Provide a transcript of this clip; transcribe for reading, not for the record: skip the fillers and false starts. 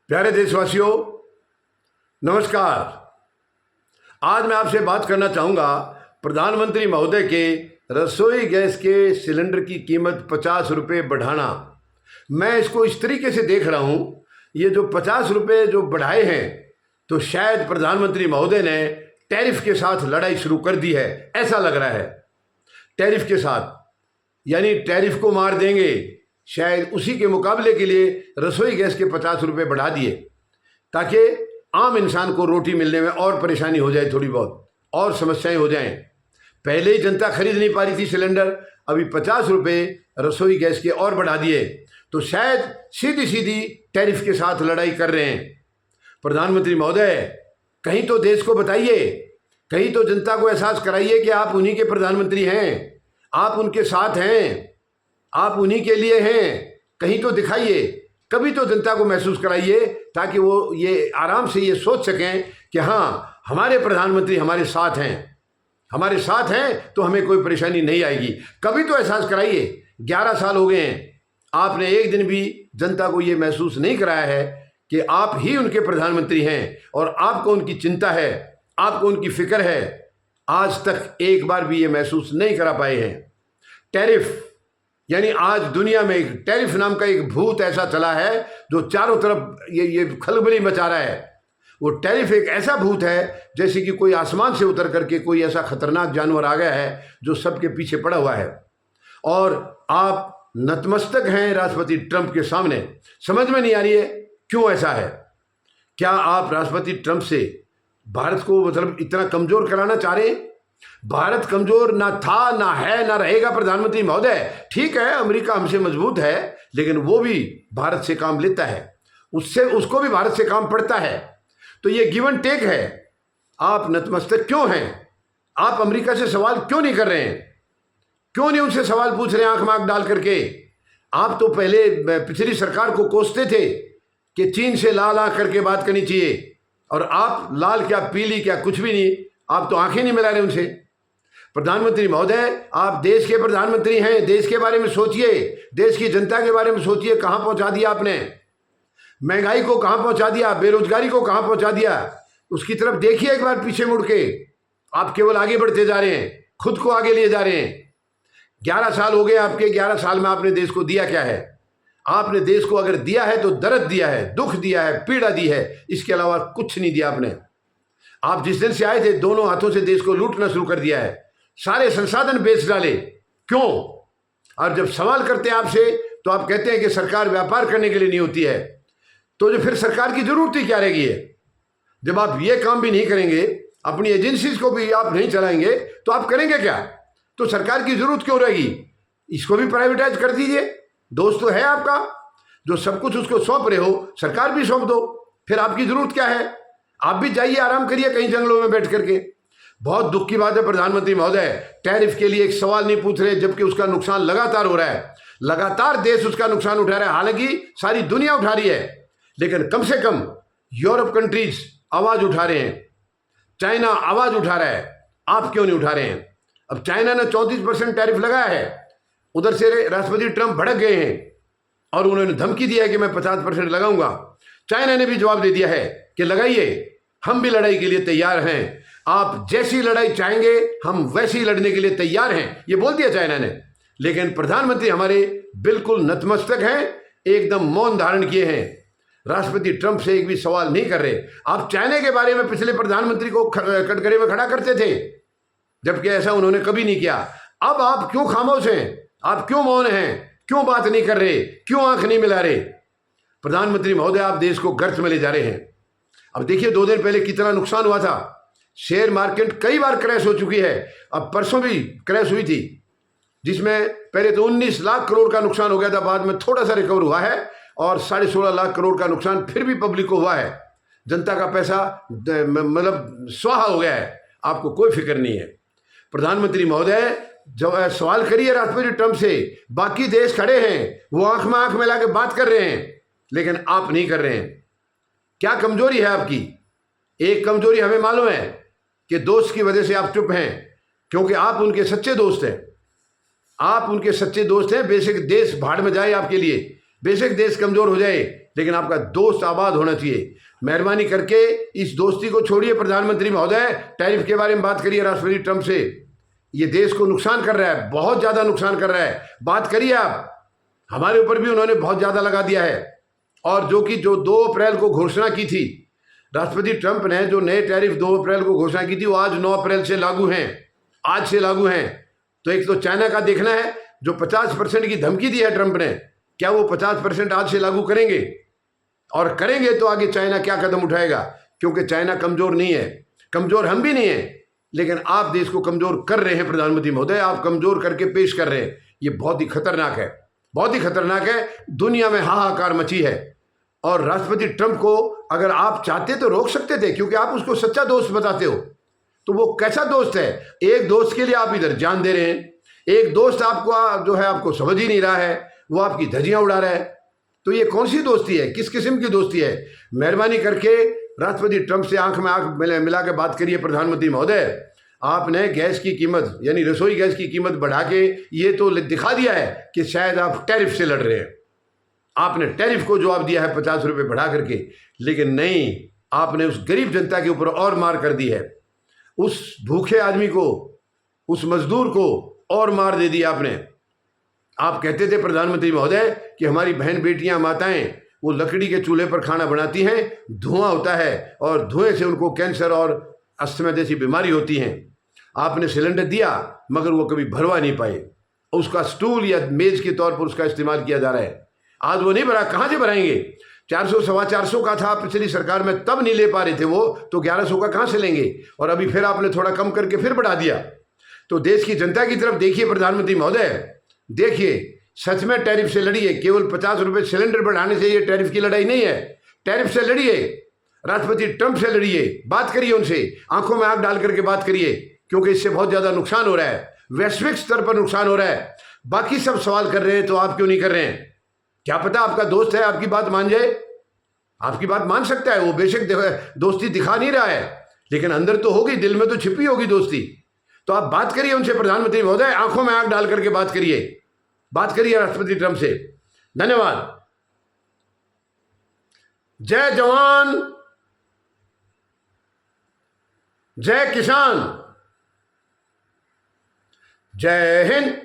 प्यारे देशवासियों, नमस्कार। आज मैं आपसे बात करना चाहूँगा प्रधानमंत्री महोदय के रसोई गैस के सिलेंडर की कीमत 50 रुपये बढ़ाना। मैं इसको इस तरीके से देख रहा हूँ, ये जो 50 रुपये जो बढ़ाए हैं तो शायद प्रधानमंत्री महोदय ने टैरिफ के साथ लड़ाई शुरू कर दी है, ऐसा लग रहा है। टैरिफ के साथ यानी टैरिफ को मार देंगे, शायद उसी के मुकाबले के लिए रसोई गैस के 50 रुपये बढ़ा दिए ताकि आम इंसान को रोटी मिलने में और परेशानी हो जाए, थोड़ी बहुत और समस्याएं हो जाएं। पहले ही जनता खरीद नहीं पा रही थी सिलेंडर, अभी 50 रुपये रसोई गैस के और बढ़ा दिए तो शायद सीधी सीधी टैरिफ के साथ लड़ाई कर रहे हैं। प्रधानमंत्री महोदय, कहीं तो देश को बताइए, कहीं तो जनता को एहसास कराइए कि आप उन्हीं के प्रधानमंत्री हैं, आप उनके साथ हैं, आप उन्हीं के लिए हैं। कहीं तो दिखाइए, कभी तो जनता को महसूस कराइए ताकि वो ये आराम से ये सोच सकें कि हाँ, हमारे प्रधानमंत्री हमारे साथ हैं, हमारे साथ हैं तो हमें कोई परेशानी नहीं आएगी। कभी तो एहसास कराइए। 11 साल हो गए हैं, आपने एक दिन भी जनता को ये महसूस नहीं कराया है कि आप ही उनके प्रधानमंत्री हैं और आपको उनकी चिंता है, आपको उनकी फिक्र है। आज तक एक बार भी ये महसूस नहीं करा पाए हैं। टैरिफ यानी आज दुनिया में एक टैरिफ नाम का एक भूत ऐसा चला है जो चारों तरफ ये खलबली मचा रहा है। वो टैरिफ एक ऐसा भूत है जैसे कि कोई आसमान से उतर करके कोई ऐसा खतरनाक जानवर आ गया है जो सबके पीछे पड़ा हुआ है और आप नतमस्तक हैं राष्ट्रपति ट्रंप के सामने। समझ में नहीं आ रही है क्यों ऐसा है। क्या आप राष्ट्रपति ट्रंप से भारत को मतलब इतना कमजोर कराना चाह रहे हैं? भारत कमजोर ना था, ना है, ना रहेगा। प्रधानमंत्री महोदय, ठीक है, अमेरिका हमसे मजबूत है लेकिन वो भी भारत से काम लेता है, उसको भी भारत से काम पड़ता है। तो ये गिव एंड टेक है। आप नतमस्तक क्यों हैं? आप अमेरिका से सवाल क्यों नहीं कर रहे हैं? क्यों नहीं उनसे सवाल पूछ रहे हैं आंख में आंख डाल करके? आप तो पहले पिछली सरकार को कोसते थे कि चीन से लाल आंख करके बात करनी चाहिए और आप लाल क्या पीली क्या कुछ भी नहीं, आप तो आंखें नहीं मिला रहे उनसे। प्रधानमंत्री महोदय, आप देश के प्रधानमंत्री हैं, देश के बारे में सोचिए, देश की जनता के बारे में सोचिए। कहां पहुंचा दिया आपने? महंगाई को कहां पहुंचा दिया? बेरोजगारी को कहां पहुंचा दिया? उसकी तरफ देखिए एक बार पीछे मुड़ के। आप केवल आगे बढ़ते जा रहे हैं, खुद को आगे लिए जा रहे हैं। 11 साल हो गए आपके। 11 साल में आपने देश को दिया क्या है? आपने देश को अगर दिया है तो दर्द दिया है, दुख दिया है, पीड़ा दी है, इसके अलावा कुछ नहीं दिया आपने। आप जिस दिन से आए थे दोनों हाथों से देश को लूटना शुरू कर दिया है, सारे संसाधन बेच डाले। क्यों? और जब सवाल करते हैं आपसे तो आप कहते हैं कि सरकार व्यापार करने के लिए नहीं होती है। तो जो फिर सरकार की जरूरत ही क्या रहेगी है? जब आप ये काम भी नहीं करेंगे, अपनी एजेंसीज को भी आप नहीं चलाएंगे तो आप करेंगे क्या? तो सरकार की जरूरत क्यों रहेगी? इसको भी प्राइवेटाइज कर दीजिए। दोस्त तो है आपका, जो सब कुछ उसको सौंप रहे हो, सरकार भी सौंप दो। फिर आपकी जरूरत क्या है? आप भी जाइए, आराम करिए कहीं जंगलों में बैठ करके। बहुत दुख की बात है प्रधानमंत्री महोदय, टैरिफ के लिए एक सवाल नहीं पूछ रहे जबकि उसका नुकसान लगातार हो रहा है। लगातार देश उसका नुकसान उठा रहा है। हालांकि सारी दुनिया उठा रही है लेकिन कम से कम यूरोप कंट्रीज आवाज उठा रहे हैं, चाइना आवाज उठा रहा है। आप क्यों नहीं उठा रहे हैं? अब चाइना ने 34% टैरिफ लगाया है, उधर से राष्ट्रपति ट्रंप भड़क गए हैं और उन्होंने धमकी दिया है कि मैं 50% लगाऊंगा। चाइना ने भी जवाब दे दिया है कि लगाइए, हम भी लड़ाई के लिए तैयार हैं, आप जैसी लड़ाई चाहेंगे हम वैसी लड़ने के लिए तैयार हैं, ये बोल दिया चाइना ने। लेकिन प्रधानमंत्री हमारे बिल्कुल नतमस्तक हैं, एकदम मौन धारण किए हैं, राष्ट्रपति ट्रंप से एक भी सवाल नहीं कर रहे। आप चाइना के बारे में पिछले प्रधानमंत्री को कटघरे में खड़ा करते थे जबकि ऐसा उन्होंने कभी नहीं किया। अब आप क्यों खामोश हैं? आप क्यों मौन हैं? क्यों बात नहीं कर रहे? क्यों आंख नहीं मिला रहे? प्रधानमंत्री महोदय, आप देश को गर्त में ले जा रहे हैं। अब देखिए 2 दिन पहले कितना नुकसान हुआ था। शेयर मार्केट कई बार क्रैश हो चुकी है, अब परसों भी क्रैश हुई थी जिसमें पहले तो 19 लाख करोड़ का नुकसान हो गया था, बाद में थोड़ा सा रिकवर हुआ है और 16.5 लाख करोड़ का नुकसान फिर भी पब्लिक को हुआ है। जनता का पैसा मतलब स्वाहा हो गया है, आपको कोई फिक्र नहीं है। प्रधानमंत्री महोदय, जब सवाल करिए राष्ट्रपति ट्रंप से, बाकी देश खड़े हैं, वो आंख में आंख मिला के बात कर रहे हैं लेकिन आप नहीं कर रहे हैं। क्या कमजोरी है आपकी? एक कमजोरी हमें मालूम है कि दोस्त की वजह से आप चुप हैं, क्योंकि आप उनके सच्चे दोस्त हैं। आप उनके सच्चे दोस्त हैं। बेशक देश भाड़ में जाए आपके लिए, बेशक देश कमजोर हो जाए लेकिन आपका दोस्त आबाद होना चाहिए। मेहरबानी करके इस दोस्ती को छोड़िए। प्रधानमंत्री महोदय, टैरिफ के बारे में बात करिए राष्ट्रपति ट्रंप से। ये देश को नुकसान कर रहा है, बहुत ज़्यादा नुकसान कर रहा है। बात करिए आप। हमारे ऊपर भी उन्होंने बहुत ज़्यादा लगा दिया है। और जो 2 अप्रैल को घोषणा की थी राष्ट्रपति ट्रंप ने, जो नए टैरिफ 2 अप्रैल को घोषणा की थी, वो आज 9 अप्रैल से लागू हैं, आज से लागू हैं। तो एक तो चाइना का देखना है, जो 50% की धमकी दी है ट्रंप ने, क्या वो 50% आज से लागू करेंगे? और करेंगे तो आगे चाइना क्या कदम उठाएगा? क्योंकि चाइना कमजोर नहीं है, कमजोर हम भी नहीं है, लेकिन आप देश को कमजोर कर रहे हैं प्रधानमंत्री महोदय, आप कमजोर करके पेश कर रहे हैं। ये बहुत ही खतरनाक है, बहुत ही खतरनाक है। दुनिया में हाहाकार मची है। और राष्ट्रपति ट्रंप को अगर आप चाहते तो रोक सकते थे, क्योंकि आप उसको सच्चा दोस्त बताते हो। तो वो कैसा दोस्त है? एक दोस्त के लिए आप इधर जान दे रहे हैं, एक दोस्त आपको जो है आपको समझ ही नहीं रहा है, वो आपकी धज्जियां उड़ा रहा है। तो ये कौन सी दोस्ती है? किस किस्म की दोस्ती है? मेहरबानी करके राष्ट्रपति ट्रंप से आंख में आंख मिला के बात करिए। प्रधानमंत्री महोदय, आपने गैस की कीमत, यानी रसोई गैस की कीमत बढ़ा के ये तो दिखा दिया है कि शायद आप टैरिफ से लड़ रहे हैं। आपने टैरिफ को जवाब दिया है 50 रुपये बढ़ा करके, लेकिन नहीं, आपने उस गरीब जनता के ऊपर और मार कर दी है। उस भूखे आदमी को, उस मजदूर को और मार दे दिया आपने। आप कहते थे प्रधानमंत्री महोदय कि हमारी बहन बेटियां, माताएं, वो लकड़ी के चूल्हे पर खाना बनाती हैं, धुआं होता है और धुएं से उनको कैंसर और अस्थमा जैसी बीमारी होती हैं। आपने सिलेंडर दिया मगर वो कभी भरवा नहीं पाए, उसका स्टूल या मेज के तौर पर उसका इस्तेमाल किया जा रहा है। आज वो नहीं भरा, कहाँ से भराएंगे? 400 सवा 400 का था पिछली सरकार में, तब नहीं ले पा रहे थे वो, तो 1100 का कहाँ से लेंगे? और अभी फिर आपने थोड़ा कम करके फिर बढ़ा दिया। तो देश की जनता की तरफ देखिए प्रधानमंत्री महोदय, देखिए, सच में टैरिफ से लड़िए। केवल 50 रुपये सिलेंडर बढ़ाने से ये टैरिफ की लड़ाई नहीं है। टैरिफ से लड़िए, राष्ट्रपति ट्रंप से लड़िए, बात करिए उनसे, आंखों में आंख डाल करके बात करिए, क्योंकि इससे बहुत ज़्यादा नुकसान हो रहा है, वैश्विक स्तर पर नुकसान हो रहा है। बाकी सब सवाल कर रहे हैं तो आप क्यों नहीं कर रहे हैं? क्या पता आपका दोस्त है, आपकी बात मान जाए, आपकी बात मान सकता है वो। बेशक दोस्ती दिखा नहीं रहा है, लेकिन अंदर तो होगी, दिल में तो छिपी होगी दोस्ती। तो आप बात करिए उनसे प्रधानमंत्री महोदय, आंखों में आंख डाल करके बात करिए, बात करिए राष्ट्रपति ट्रंप से। धन्यवाद। जय जवान, जय किसान, जय हिंद।